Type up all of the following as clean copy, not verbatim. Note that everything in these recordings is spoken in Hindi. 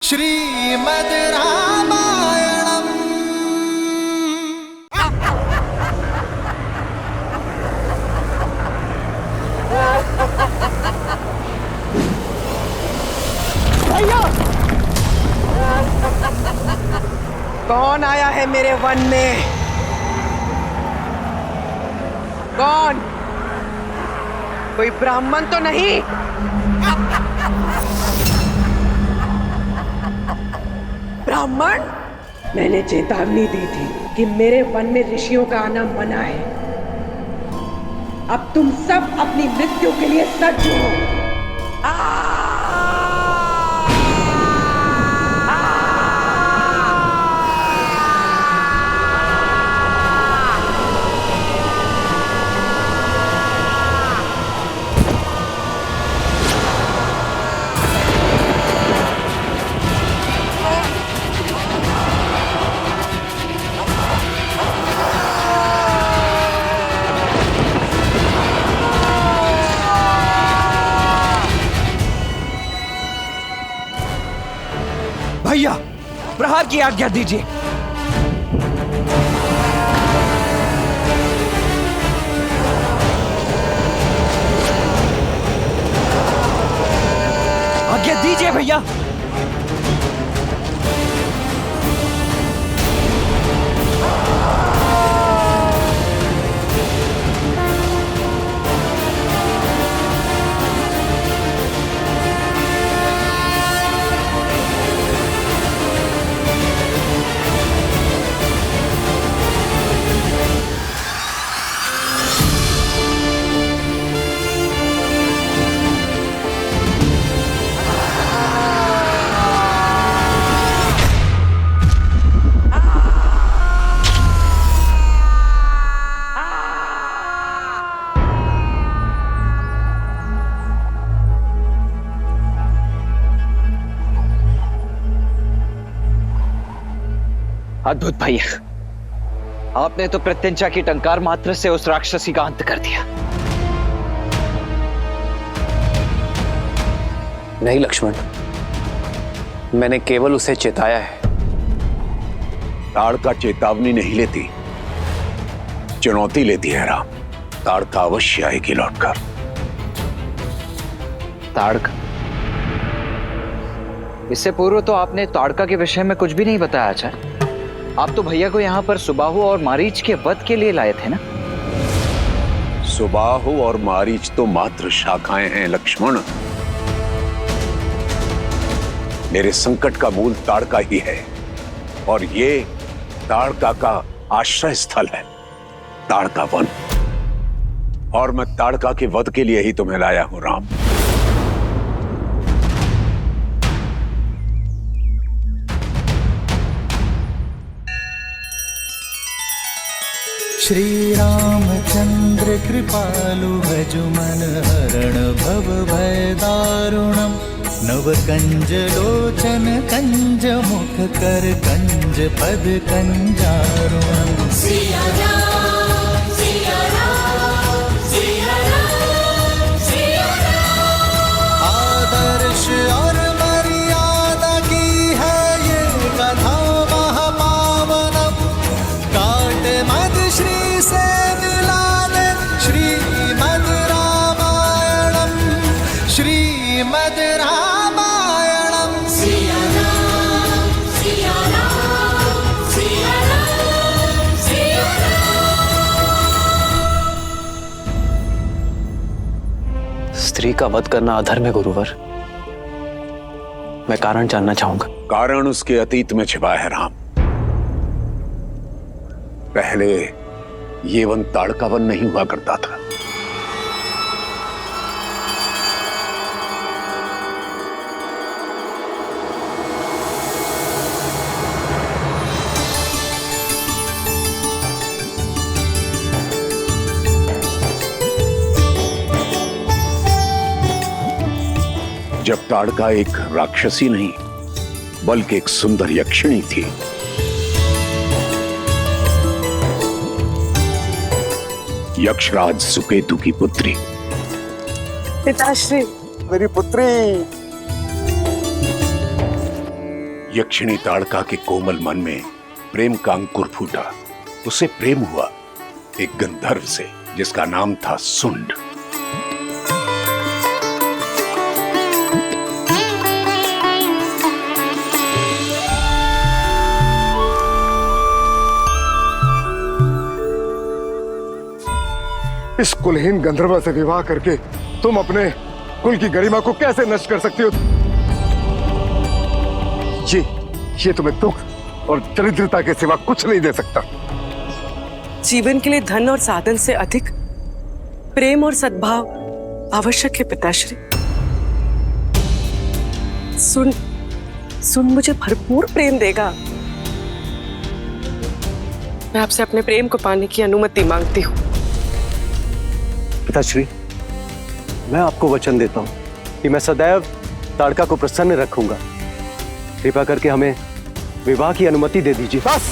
श्रीमद् रामायणम्। भैया, कौन आया है मेरे वन में? कौन? कोई ब्राह्मण तो नहीं? ब्राह्मण? मैंने चेतावनी दी थी कि मेरे वन में ऋषियों का आना मना है। अब तुम सब अपनी मृत्यु के लिए सज्ज हो। भैया, प्रहार की आज्ञा दीजिए। आज्ञा दीजिए भैया। अद्भुत भैया, आपने तो प्रत्यंचा की टंकार मात्र से उस राक्षसी का अंत कर दिया। नहीं लक्ष्मण, मैंने केवल उसे चेताया है। ताड़का चेतावनी नहीं लेती, चुनौती लेती है राम। ताड़का अवश्य आएगी लौटकर। ताड़का? इससे पूर्व तो आपने ताड़का के विषय में कुछ भी नहीं बताया आचार्य। आप तो भैया को यहाँ पर सुबाहु और मारीच के वध के लिए लाए थे ना? सुबाहु और मारीच तो मात्र शाखाएं हैं लक्ष्मण। मेरे संकट का मूल ताड़का ही है, और ये ताड़का का आश्रय स्थल है, ताड़का वन। और मैं ताड़का के वध के लिए ही तुम्हें लाया हूं राम। श्री रामचंद्र कृपालु भजु मन हरण भव भय दारुणम्। नव कंज लोचन कंज मुख कर कंज पद कंजारुणम्। सिया राम, सिया राम, सिया राम, सिया राम। आदर्श और मर्यादा की है ये कथा महापावनम्। काट मद श्री से मिला दे श्रीमद् रामायणम्। श्रीमद् रामायणम्। सिया राम, सिया राम, सिया राम, सिया राम। स्त्री का वध करना अधर्म है गुरुवर। मैं कारण जानना चाहूंगा। कारण उसके अतीत में छिपा है राम। पहले ये वन ताड़का वन नहीं हुआ करता था। जब ताड़का एक राक्षसी नहीं बल्कि एक सुंदर यक्षिणी थी। यक्षराज सुकेतु की पुत्री। पिताश्री, मेरी पुत्री। यक्षिणी ताड़का के कोमल मन में प्रेम का अंकुर फूटा। उसे प्रेम हुआ एक गंधर्व से जिसका नाम था सुंड। इस कुलहीन गंधर्व से विवाह करके तुम अपने कुल की गरिमा को कैसे नष्ट कर सकती हो? ये तुम्हें दुख और दरिद्रता के सिवा कुछ नहीं दे सकता। जीवन के लिए धन और साधन से अधिक प्रेम और सद्भाव आवश्यक है पिताश्री। सुन मुझे भरपूर प्रेम देगा। मैं आपसे अपने प्रेम को पाने की अनुमति मांगती हूँ। पिताश्री, मैं आपको वचन देता हूं कि मैं सदैव ताड़का को प्रसन्न रखूंगा। कृपा करके हमें विवाह की अनुमति दे दीजिए। बस,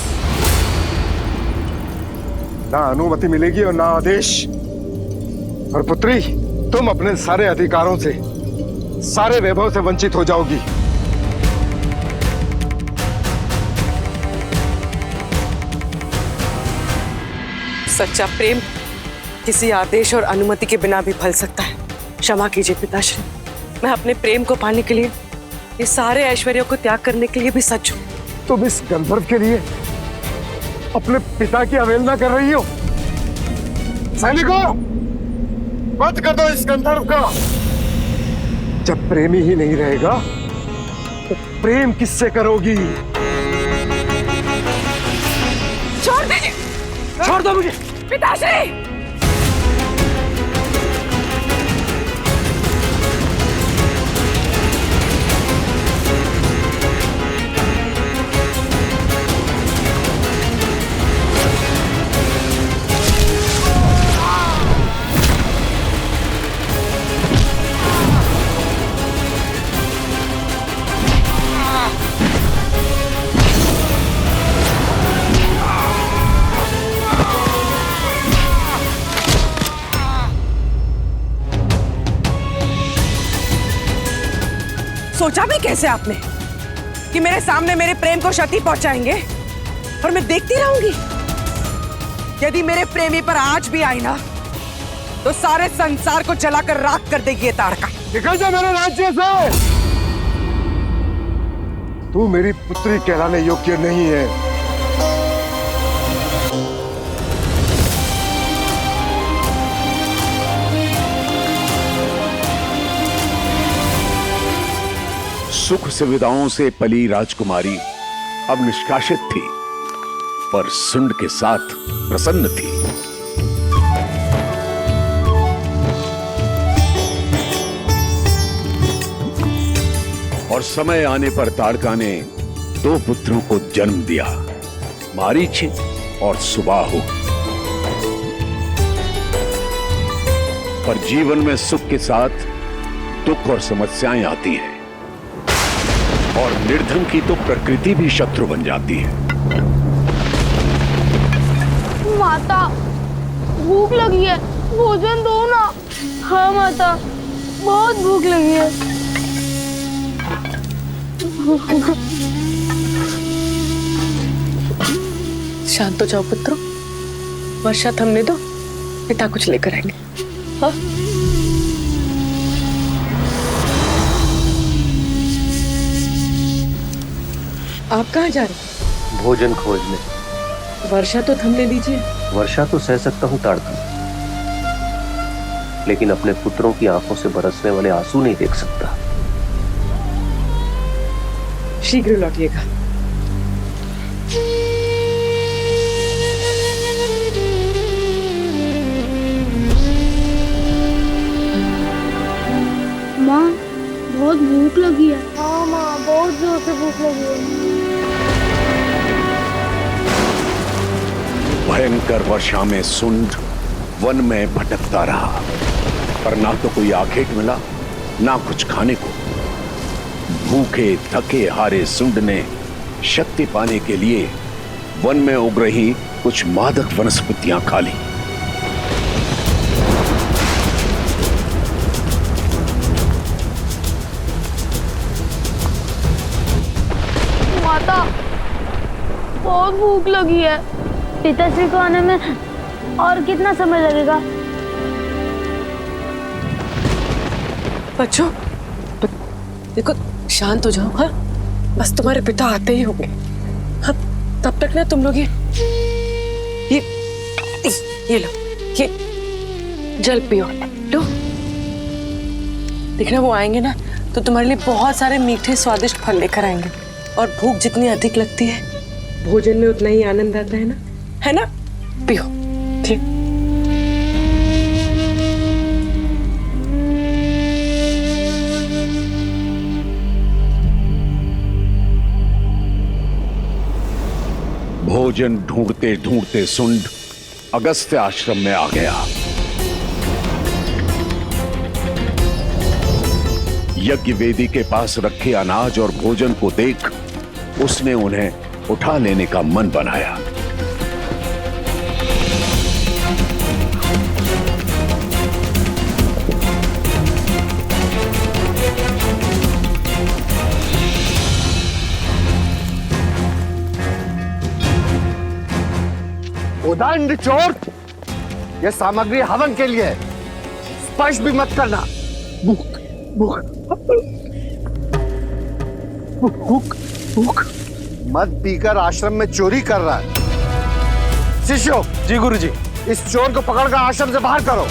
ना अनुमति मिलेगी और ना आदेश। और पुत्री, तुम अपने सारे अधिकारों से, सारे वैभव से वंचित हो जाओगी। सच्चा प्रेम किसी आदेश और अनुमति के बिना भी फल सकता है। क्षमा कीजिए पिताश्री, मैं अपने प्रेम को पाने के लिए ये सारे ऐश्वर्यों को त्याग करने के लिए भी सच हूं। तुम इस गंधर्व के लिए अपने पिता की अवहेलना कर रही हो। सैनिकों, वध कर दो इस गंधर्व का। जब प्रेमी ही नहीं रहेगा तो प्रेम किससे करोगी? छोड़ दीजिए, छोड़ दो मुझे। पिताश्री। सोचा भी कैसे आपने कि मेरे सामने मेरे प्रेम को क्षति पहुंचाएंगे और मैं देखती रहूंगी? यदि मेरे प्रेमी पर आज भी आई ना तो सारे संसार को जलाकर राख कर देगी ये ताड़का। निकल जा मेरे राज्य से। तू मेरी पुत्री कहलाने योग्य नहीं है। सुख सुविधाओं से पली राजकुमारी अब निष्कासित थी, पर सुंड के साथ प्रसन्न थी। और समय आने पर ताड़का ने 2 पुत्रों को जन्म दिया, मारीच और सुबाहु। पर जीवन में सुख के साथ दुख और समस्याएं आती हैं, और निर्धन की तो प्रकृति भी शत्रु बन जाती है। माता, भूख लगी है, भोजन दो ना। हाँ माता, बहुत भूख लगी है। शांत हो जाओ पुत्रों, वर्षा थमने दो, पिता कुछ लेकर आएंगे। हाँ? आप कहाँ जा रहे हैं? भोजन खोजने। वर्षा तो थमने दीजिए। वर्षा तो सह सकता हूं ताड़का, लेकिन अपने पुत्रों की आंखों से बरसने वाले आंसू नहीं देख सकता। शीघ्र लौटिएगा। माँ, बहुत भूख लगी है। हाँ माँ, बहुत जोर से भूख लगी है। भयंकर वर्षा में सुंड वन में भटकता रहा, पर ना तो कोई आखेट मिला, ना कुछ खाने को। भूखे थके हारे सुंड ने शक्ति पाने के लिए वन में उग रही कुछ मादक वनस्पतियां खा ली। माता, बहुत भूख लगी है। पिताश्री को आने में और कितना समय लगेगा? बच्चों देखो, शांत हो जाओ। हाँ, बस तुम्हारे पिता आते ही होंगे। हाँ, तब तक ना तुम लोग ये लो, ये जल पियो। लो, देखना वो आएंगे ना तो तुम्हारे लिए बहुत सारे मीठे स्वादिष्ट फल लेकर आएंगे। और भूख जितनी अधिक लगती है, भोजन में उतना ही आनंद आता है ना? है ना? पियो। ठीक। भोजन ढूंढते ढूंढते सुंड अगस्त्य आश्रम में आ गया। यज्ञ वेदी के पास रखे अनाज और भोजन को देख उसने उन्हें उठा लेने का मन बनाया। उदंड चोर, यह सामग्री हवन के लिए है, स्पर्श भी मत करना। भूख भूख भूख भूख मत पीकर आश्रम में चोरी कर रहा है। शिष्यों, जी गुरुजी, इस चोर को पकड़कर आश्रम से बाहर करो।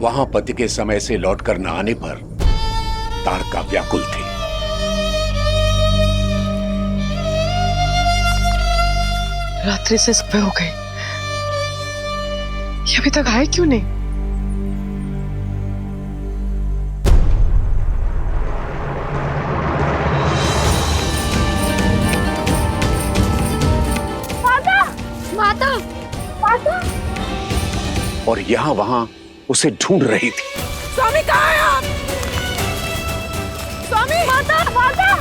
वहां पति के समय से लौटकर न आने पर ताड़का व्याकुल थी। रात्रि से सुबह हो गई, ये अभी तक आए क्यों नहीं? माता, माता, माता। और यहां वहां उसे ढूंढ रही थी। स्वामी कहाँ है आप? स्वामी! माता, माता।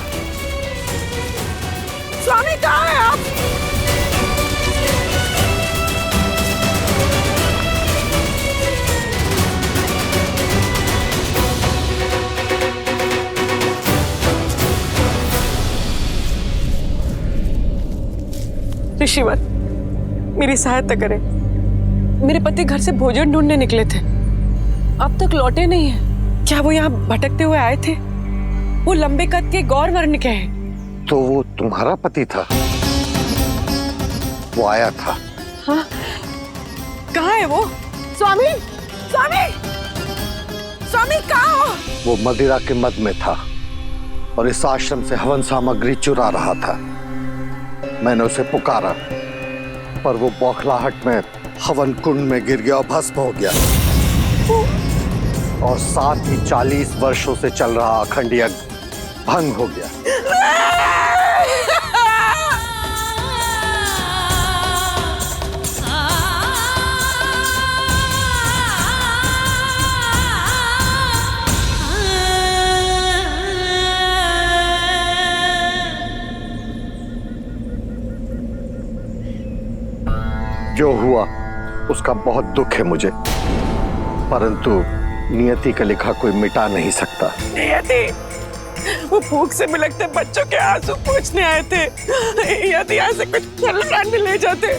स्वामी कहाँ है आप? ऋषिवर, मेरी सहायता करें। मेरे पति घर से भोजन ढूंढने निकले थे, अब तक लौटे नहीं हैं। क्या वो यहाँ भटकते हुए आए थे? वो लंबे कद के गौर वर्ण के हैं। तो वो तुम्हारा पति था? वो आया था। हाँ, कहाँ है वो? स्वामी, स्वामी, स्वामी कहाँ हो? वो मदिरा के मद में था और इस आश्रम से हवन सामग्री चुरा रहा था। मैंने उसे पुकारा पर वो बौखलाहट में हवन कुंड में गिर गया और भस्म हो गया। और साथ ही 40 वर्षों से चल रहा अखंड यज्ञ भंग हो गया। जो हुआ उसका बहुत दुख है मुझे, परंतु नियति का लिखा कोई मिटा नहीं सकता। नियति, वो भूख से बिलखते बच्चों के आंसू पोंछने आए थे। यदि यहाँ से कुछ फल प्राणी ले जाते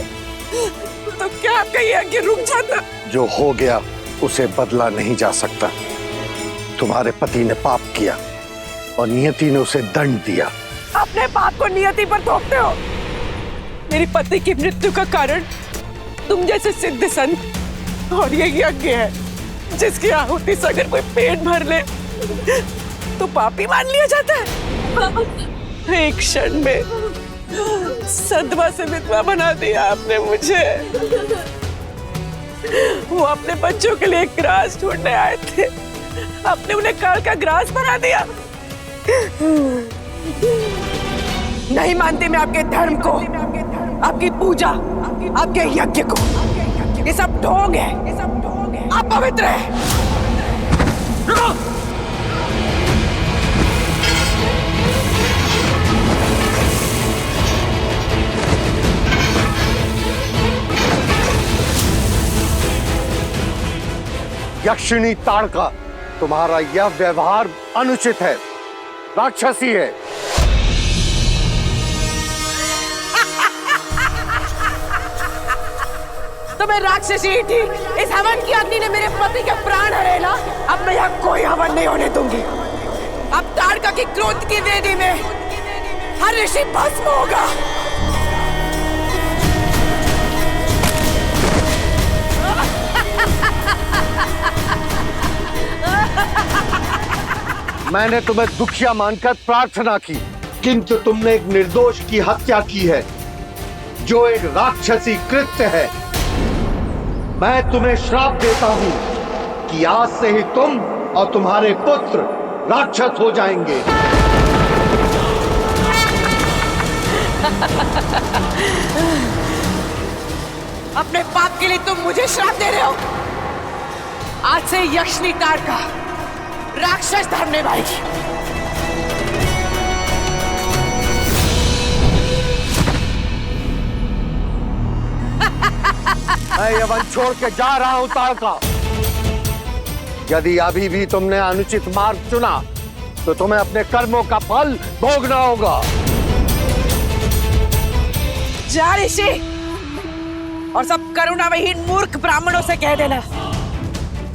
तो क्या आपका यज्ञ रुक जाता? जो हो गया उसे बदला नहीं जा सकता। तुम्हारे पति ने पाप किया और नियति ने उसे दंड दिया। अपने पाप को नियति पर थोपते हो। मेरी पति की मृत्यु का कारण तुम जैसे सिद्ध संत और ये यज्ञ है जिसकी आहुति से अगर कोई पेट भर ले तो पापी मान लिया जाता है। एक क्षण में सदमा से विधवा बना दिया आपने मुझे। वो अपने बच्चों के लिए ग्रास ढूंढने आए थे, आपने उन्हें काल का ग्रास बना दिया। नहीं मानती मैं आपके धर्म को, आपकी पूजा, आपके यज्ञ को। ये सब ढोंग है, आप पवित्र है। यक्षिणी ताड़का, तुम्हारा यह व्यवहार अनुचित है, राक्षसी है। तो मैं राक्षसी ही थी। इस हवन की अग्नि ने मेरे पति के प्राण हरेला। अब मैं यहाँ कोई हवन नहीं होने दूंगी। अब ताड़का की क्रोध की वेदी में हर ऋषि भस्म होगा। मैंने तुम्हें दुखिया मानकर प्रार्थना की, किंतु तुमने एक निर्दोष की हत्या की है, जो एक राक्षसी कृत्य है। मैं तुम्हें श्राप देता हूं कि आज से ही तुम और तुम्हारे पुत्र राक्षस हो जाएंगे। अपने पाप के लिए तुम मुझे श्राप दे रहे हो। आज से यक्षिणी ताड़का राक्षस धर्म निभाएगी। मैं ये वन छोड़ के जा रहा हूं ताड़का। यदि अभी भी तुमने अनुचित मार्ग चुना तो तुम्हें अपने कर्मों का फल भोगना होगा। जा ऋषि, और सब करुणा विहीन मूर्ख ब्राह्मणों से कह देना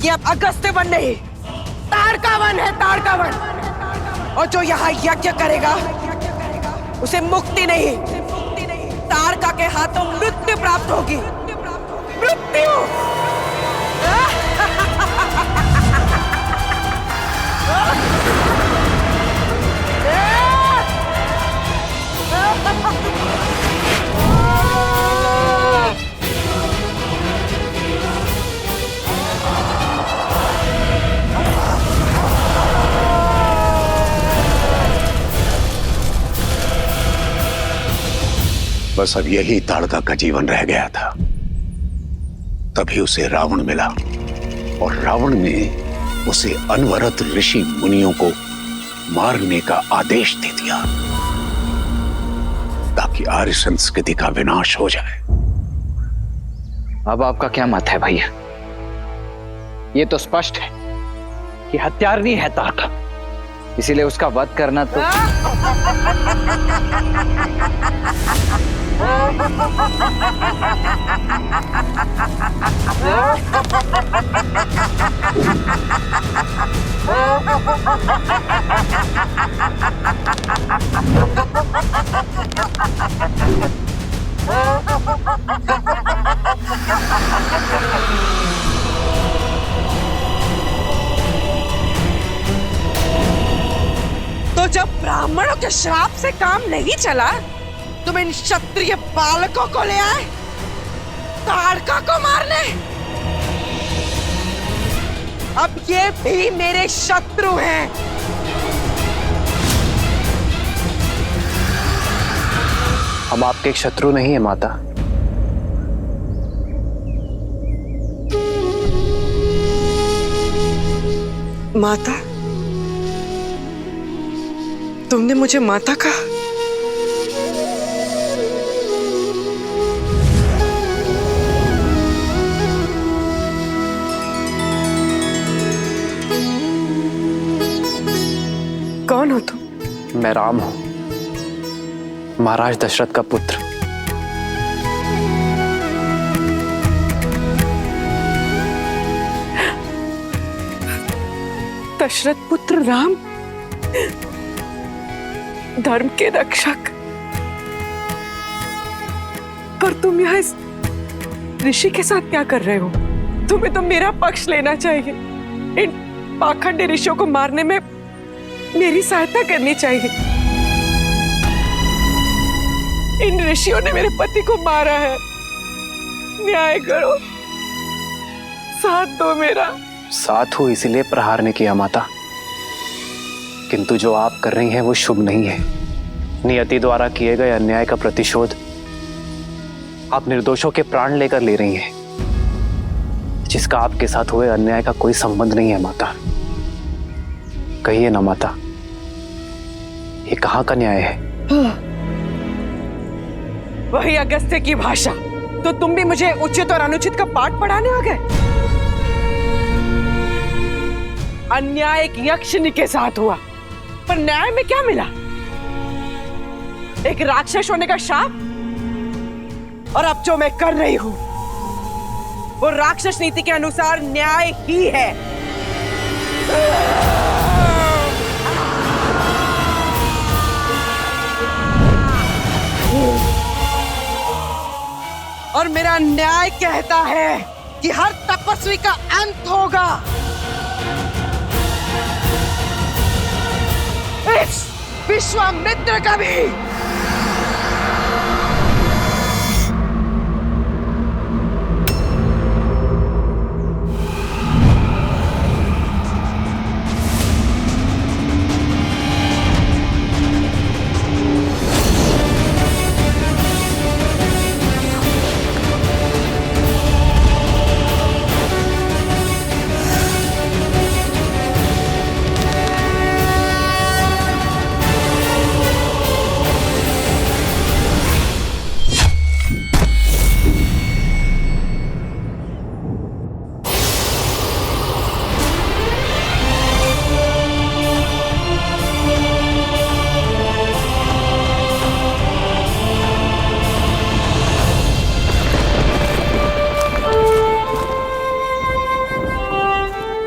कि अब अगस्त्य वन नहीं, ताड़का वन है, ताड़का वन। और जो यहाँ यज्ञ करेगा उसे मुक्ति नहीं, ताड़का के हाथों मृत्यु प्राप्त होगी। मृत्यु। बस अब यही ताड़का का जीवन रह गया था। तभी उसे रावण मिला और रावण ने उसे अनवरत ऋषि मुनियों को मारने का आदेश दे दिया ताकि आर्य संस्कृति का विनाश हो जाए। अब आपका क्या मत है भैया? ये तो स्पष्ट है कि हत्यारनी है ताड़का, इसीलिए उसका वध करना तो तो जब ब्राह्मणों के श्राप से काम नहीं चला, तुम इन क्षत्रिय बालकों को ले आए ताड़का को मारने। अब ये भी मेरे शत्रु हैं। हम आपके शत्रु नहीं है माता। माता? तुमने मुझे माता कहा? कौन हो तुम? मैं राम हूं, महाराज दशरथ का पुत्र। दशरथ पुत्र राम, धर्म के रक्षक। पर तुम यहाँ इस ऋषि के साथ क्या कर रहे हो? तुम्हें तो मेरा पक्ष लेना चाहिए। इन पाखंडी ऋषियों को मारने में मेरी सहायता करनी चाहिए। इन ऋषियों ने मेरे पति को मारा है, न्याय करो, साथ दो मेरा। साथ हो इसीलिए प्रहार ने किया माता, किंतु जो आप कर रही हैं वो शुभ नहीं है। नियति द्वारा किए गए अन्याय का प्रतिशोध आप निर्दोषों के प्राण लेकर ले रही हैं, जिसका आपके साथ हुए अन्याय का कोई संबंध नहीं है माता। कहिए ना माता, ये कहाँ का न्याय है? वही अगस्त्य की भाषा। तो तुम भी मुझे उचित और अनुचित का पाठ पढ़ाने आ गए? अन्याय एक यक्षिणी के साथ हुआ, पर न्याय में क्या मिला? एक राक्षस होने का शाप। और अब जो मैं कर रही हूं वो राक्षस नीति के अनुसार न्याय ही है। और मेरा न्याय कहता है कि हर तपस्वी का अंत होगा। इस विश्वामित्र का भी।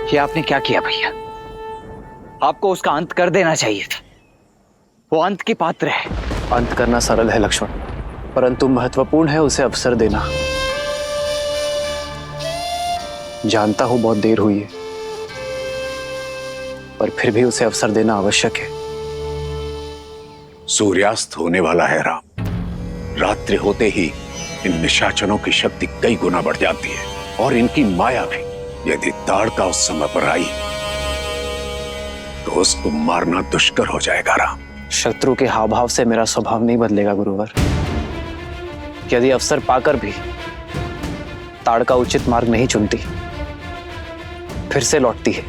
ये आपने क्या किया भैया? आपको उसका अंत कर देना चाहिए था। वो अंत की पात्र है। अंत करना सरल है लक्ष्मण, परंतु महत्वपूर्ण है उसे अवसर देना। जानता हूं बहुत देर हुई है, पर फिर भी उसे अवसर देना आवश्यक है। सूर्यास्त होने वाला है राम। रात्रि होते ही इन निशाचरों की शक्ति कई गुना बढ़ जाती है और इनकी माया भी। यदि ताड़का उस समय पर आई तो उसको मारना दुष्कर हो जाएगा राम। शत्रु के हाव भाव से मेरा स्वभाव नहीं बदलेगा गुरुवर। यदि अवसर पाकर भी ताड़का उचित मार्ग नहीं चुनती, फिर से लौटती है,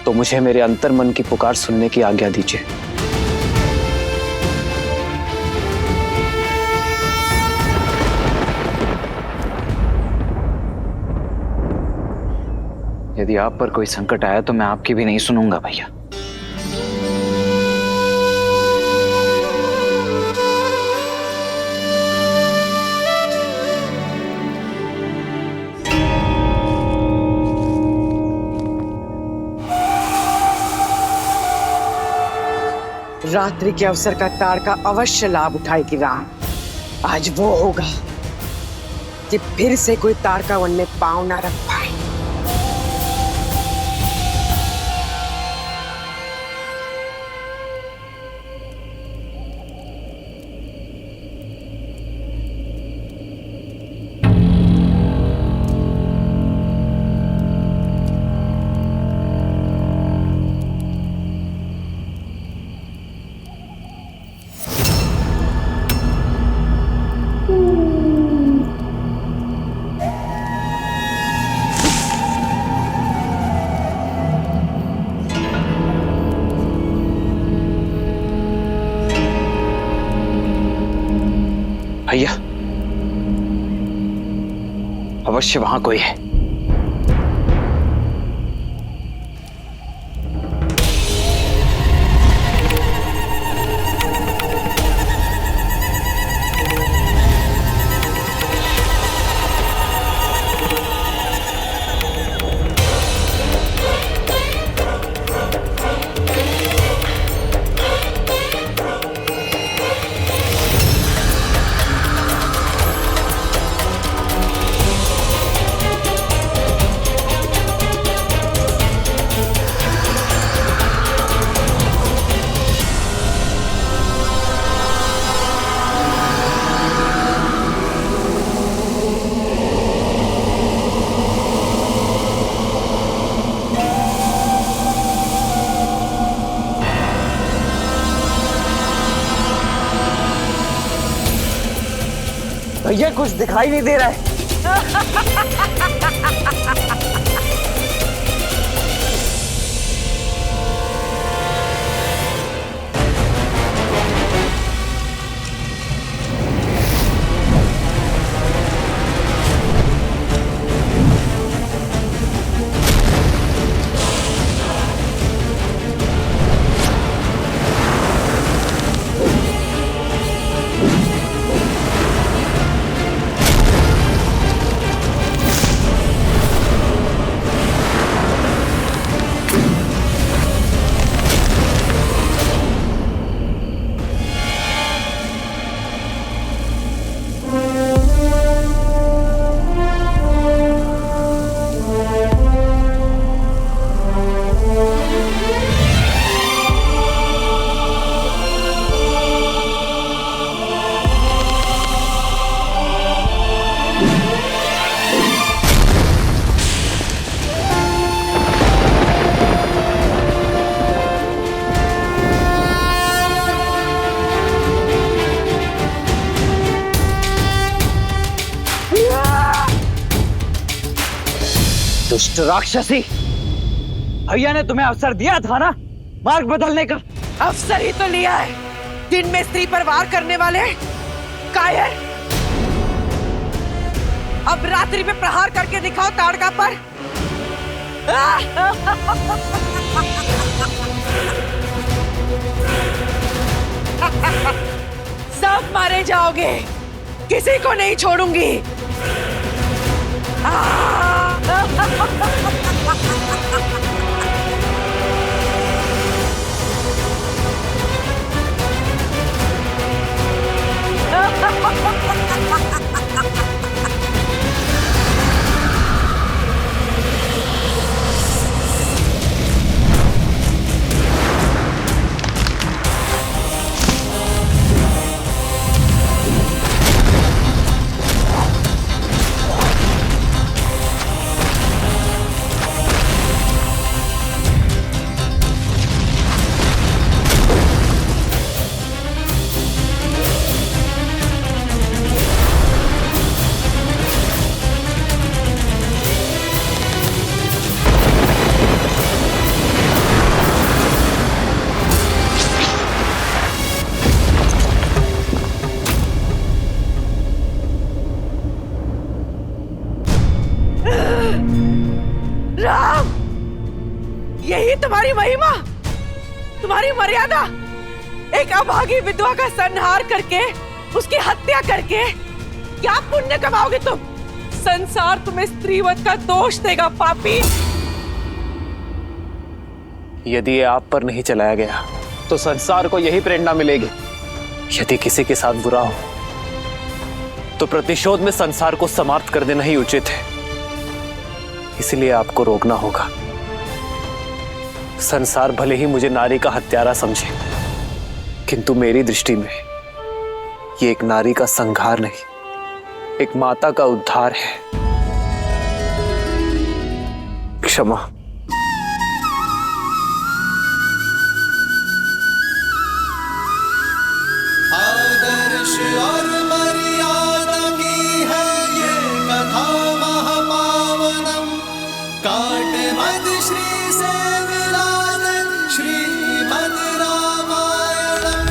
तो मुझे मेरे अंतर्मन की पुकार सुनने की आज्ञा दीजिए। यदि आप पर कोई संकट आया तो मैं आपकी भी नहीं सुनूंगा भैया। रात्रि के अवसर का ताड़का अवश्य लाभ उठाएगी राम। आज वो होगा कि फिर से कोई ताड़का वन में पांव ना रख पाए। भैया, अवश्य वहां कोई है। भैया कुछ दिखाई नहीं दे रहा है। दुष्ट राक्षसी, भैया ने तुम्हें अवसर दिया था ना मार्ग बदलने का। अवसर ही तो लिया है। दिन में स्त्री पर वार करने वाले कायर, अब रात्रि में प्रहार करके दिखाओ ताड़का पर। सब मारे जाओगे, किसी को नहीं छोड़ूंगी। राम, यही तुम्हारी महिमा, तुम्हारी मर्यादा। एक अभागी विधवा का संहार करके, उसकी हत्या करके क्या पुण्य कमाओगे तुम? संसार तुम्हें स्त्रीवध का दोष देगा पापी। यदि ये आप पर नहीं चलाया गया तो संसार को यही प्रेरणा मिलेगी। यदि किसी के साथ बुरा हो तो प्रतिशोध में संसार को समाप्त कर देना ही उचित है। इसलिए आपको रोकना होगा। संसार भले ही मुझे नारी का हत्यारा समझे, किंतु मेरी दृष्टि में ये एक नारी का संहार नहीं, एक माता का उद्धार है। क्षमा। आदर्श और मर्यादा की है ये कथा महापावनम। काट मद श्री से मिलादन श्रीमद् रामायणम,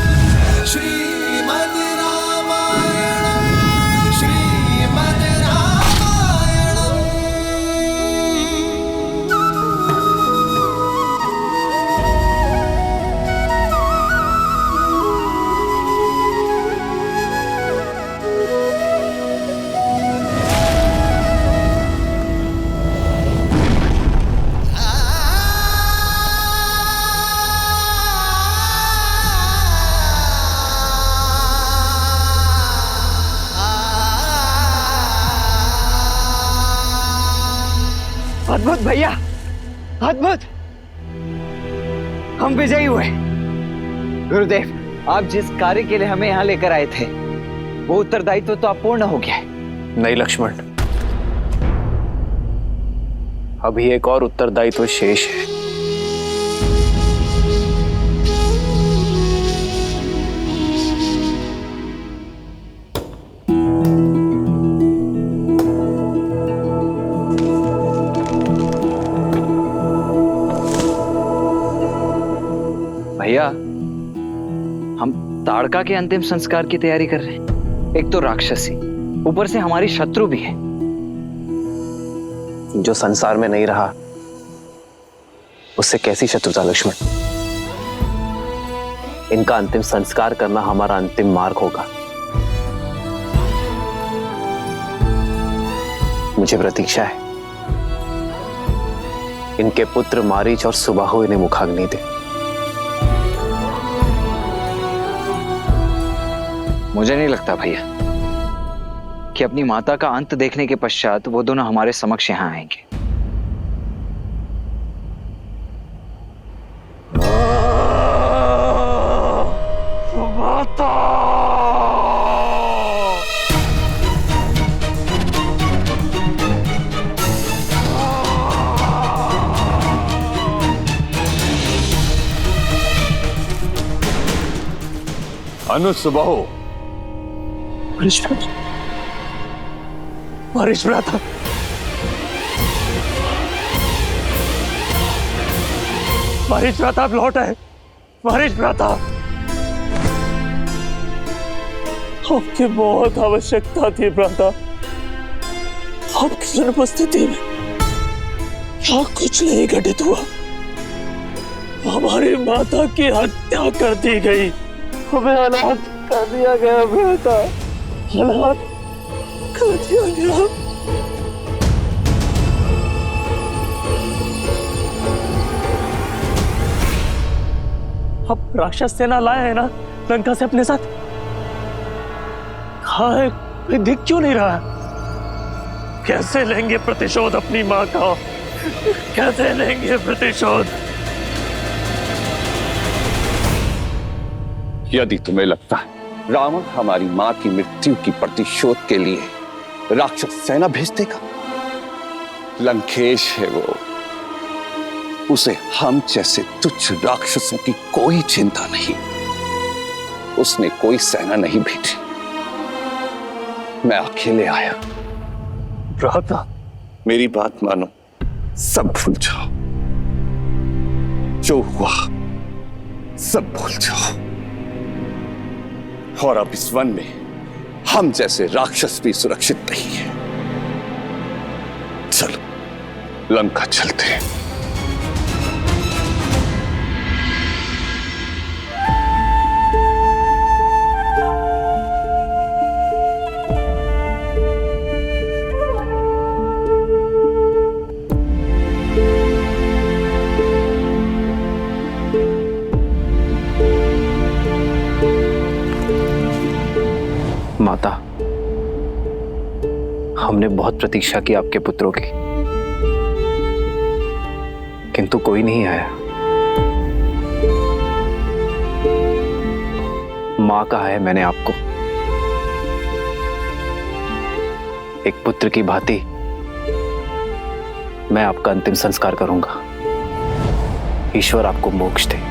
श्रीमद् रामायणम, श्रीमद् रामायणम। अद्भुत भैया, अद्भुत। हम विजयी हुए। गुरुदेव, आप जिस कार्य के लिए हमें यहाँ लेकर आए थे वो उत्तरदायित्व तो अब पूर्ण हो गया है। नहीं लक्ष्मण, अभी एक और उत्तरदायित्व शेष है। ताड़का के अंतिम संस्कार की तैयारी कर रहे हैं। एक तो राक्षसी, ऊपर से हमारी शत्रु भी है। जो संसार में नहीं रहा उससे कैसी शत्रुता लक्ष्मण? इनका अंतिम संस्कार करना हमारा अंतिम मार्ग होगा। मुझे प्रतीक्षा है इनके पुत्र मारीच और सुबाहु इन्हें मुखाग्नि दे। मुझे नहीं लगता भैया कि अपनी माता का अंत देखने के पश्चात वो दोनों हमारे समक्ष यहां आएंगे। अनुसुबाहु, मारीच भ्राता, मारीच भ्राता आप लौट आए। मारीच भ्राता, आपकी बहुत आवश्यकता थी भ्राता। आपकी अनुपस्थिति में क्या कुछ नहीं घटित हुआ। हमारी माता की हत्या कर दी गई, हमें अनाथ कर दिया गया भ्राता, अनाथ कर दिया गया। अब राक्षस सेना लाए हैं ना लंका से अपने साथ, कहाँ है? कोई दिख क्यों नहीं रहा? कैसे लेंगे प्रतिशोध अपनी माँ का? कैसे लेंगे प्रतिशोध? यदि तुम्हें लगता है रावण हमारी मां की मृत्यु की प्रतिशोध के लिए राक्षस सेना भेज देगा, लंकेश है वो, उसे हम जैसे तुच्छ राक्षसों की कोई चिंता नहीं। उसने कोई सेना नहीं भेजी, मैं अकेले आया। भ्राता, मेरी बात मानो, सब भूल जाओ। जो हुआ सब भूल जाओ। और अब इस वन में हम जैसे राक्षस भी सुरक्षित नहीं है। चलो लंका चलते हैं। माता, हमने बहुत प्रतीक्षा की आपके पुत्रों की, किंतु कोई नहीं आया। मां कहा है मैंने आपको, एक पुत्र की भांति मैं आपका अंतिम संस्कार करूंगा। ईश्वर आपको मोक्ष दे।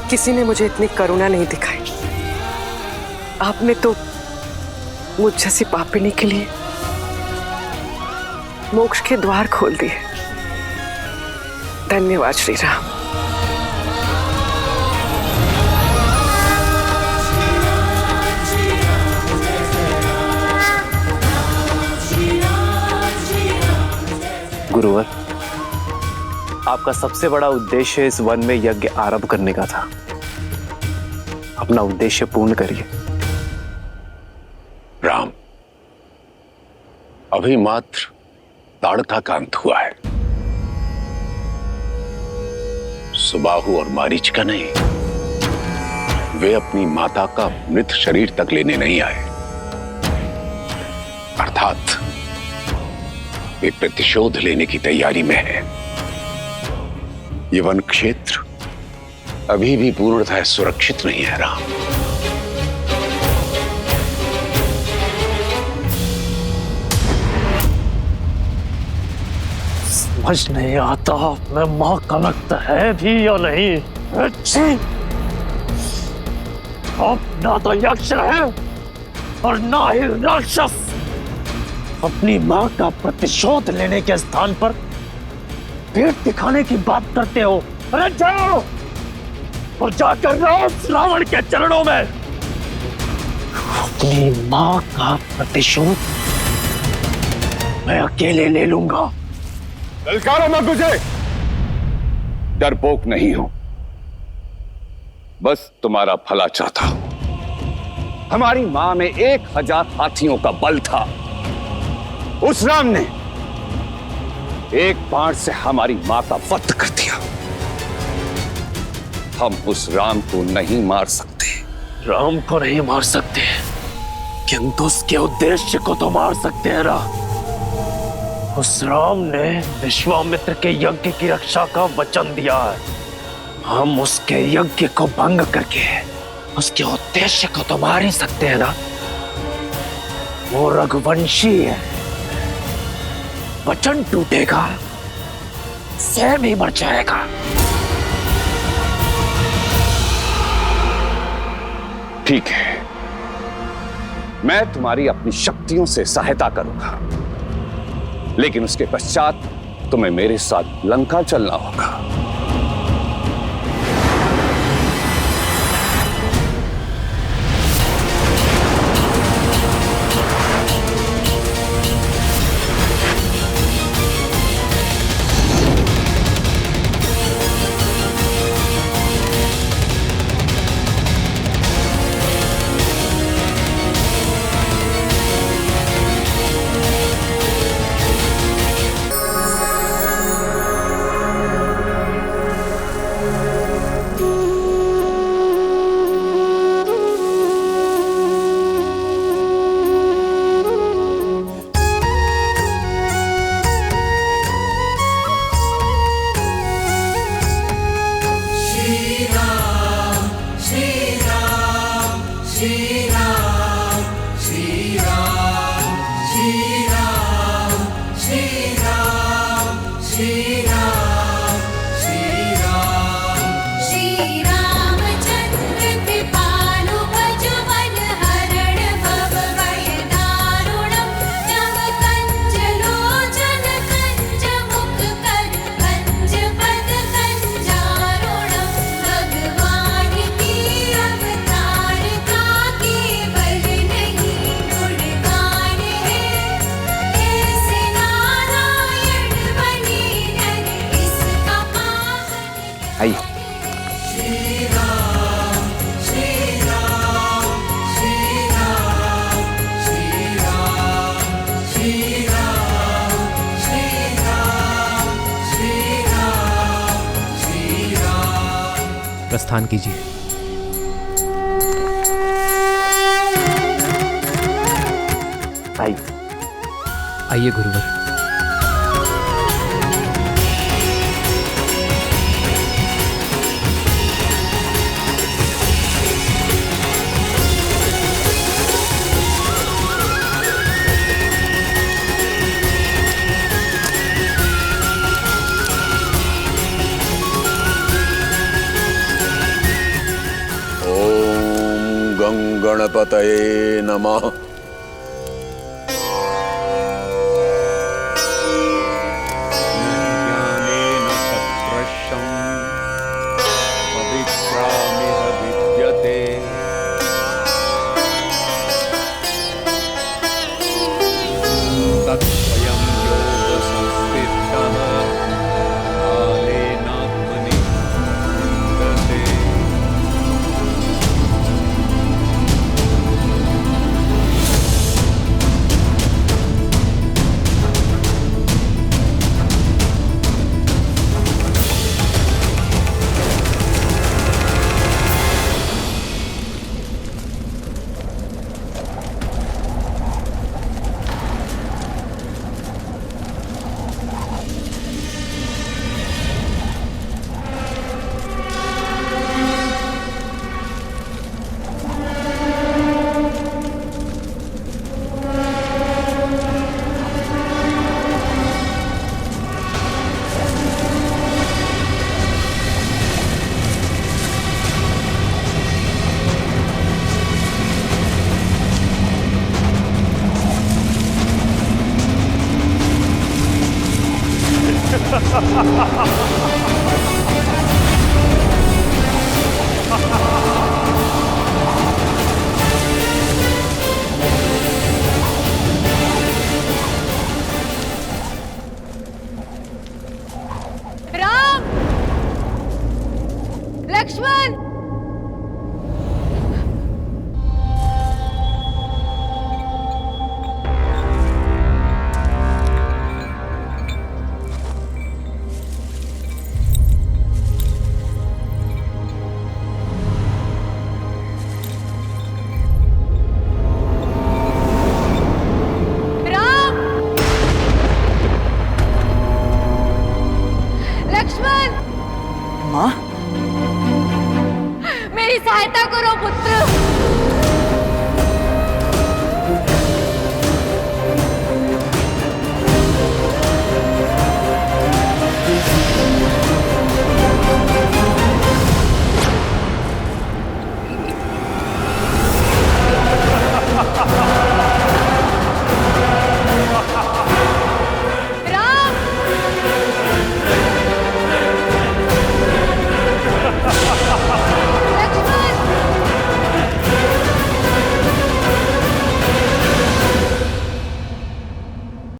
किसी ने मुझे इतनी करुणा नहीं दिखाई। आपने तो मुझ जैसी पापिनी के लिए मोक्ष के द्वार खोल दिए। धन्यवाद श्री राम। गुरुवर, आपका सबसे बड़ा उद्देश्य इस वन में यज्ञ आरंभ करने का था। अपना उद्देश्य पूर्ण करिए। राम, अभी मात्र ताड़का का अंत हुआ है, सुबाहु और मारीच का नहीं। वे अपनी माता का मृत शरीर तक लेने नहीं आए, अर्थात वे प्रतिशोध लेने की तैयारी में है। ये वन क्षेत्र अभी भी पूर्णतः सुरक्षित नहीं है राम। समझ नहीं आता मैं मां का लगता है भी या नहीं। अच्छी अब ना तो यक्ष है और ना ही राक्षस। अपनी मां का प्रतिशोध लेने के स्थान पर पेट दिखाने की बात करते हो। अरे जाओ और जाकर रावण के चरणों में अपनी मां का प्रतिशोध मैं अकेले ले लूंगा। ललकारो मत मुझे। डरपोक नहीं हूं, बस तुम्हारा भला चाहता हूं। हमारी मां में 1000 हाथियों का बल था। उस राम ने एक बाण से हमारी मां का वध कर दिया। हम उस राम को नहीं मार सकते। राम को नहीं मार सकते, किंतु उसके उद्देश्य को तो मार सकते हैं। उस राम ने विश्वामित्र के यज्ञ की रक्षा का वचन दिया है। हम उसके यज्ञ को भंग करके उसके उद्देश्य को तो मार ही सकते हैं ना। वो रघुवंशी है, वचन टूटेगा स्वयं ही मर जाएगा। ठीक है, मैं तुम्हारी अपनी शक्तियों से सहायता करूंगा, लेकिन उसके पश्चात तुम्हें मेरे साथ लंका चलना होगा। प्रस्थान कीजिए। आइए गुरुवर। गणपतये नमः। राम, लक्ष्मण, लक्ष्मण, माँ, मेरी सहायता करो पुत्र।